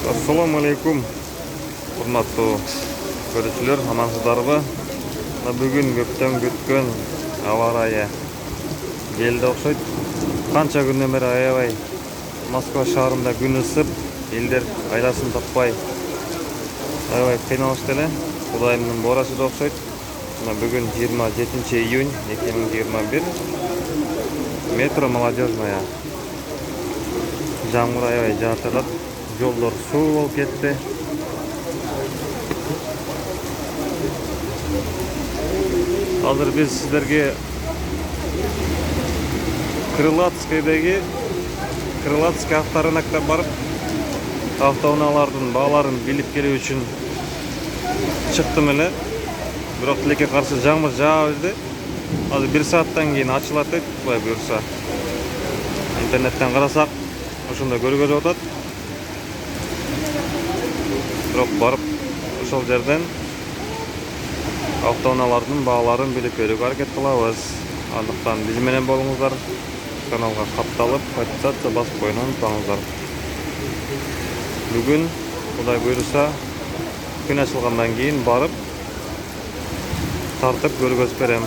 Assalamu alaikum. Hurmatly görüşçüler, amansızlarбы? Бүгүн көптөн күткөн аба ырайы келди окшойт. Канча күндөн бери аябай Москва шаарында күн ысып, элдер айласын таппай аябай кыйналышты эле. Кудайымдын борасы да окшойт. Бүгүн 27 июнь 2021. Метро Молодежная. Жамгыр аябай жаап жатат. Жолдор суу болуп кетти. Азыр биз сиздерге Крылатский авторынакта барып, автоунаалардын бааларын билип келүү үчүн чыктым эле. Бирок тилекке каршы жамгыр жаап жүрдү. Азыр 1 сааттан кийин ачылат дейт, Кудай буйрса. Интернеттен карасак, ошондо көргөлүп атат. Бирок барып ошол жерден автоунаалардын бааларын билип берүүгө аракет кылабыз. Андыктан биз менен болуңуздар. Каналга катталып, подписаться басып коюуну унутпаңыздар. Бүгүн Кудай буйрса күн ачылгандан кийин барып тартып көргөзүп берем.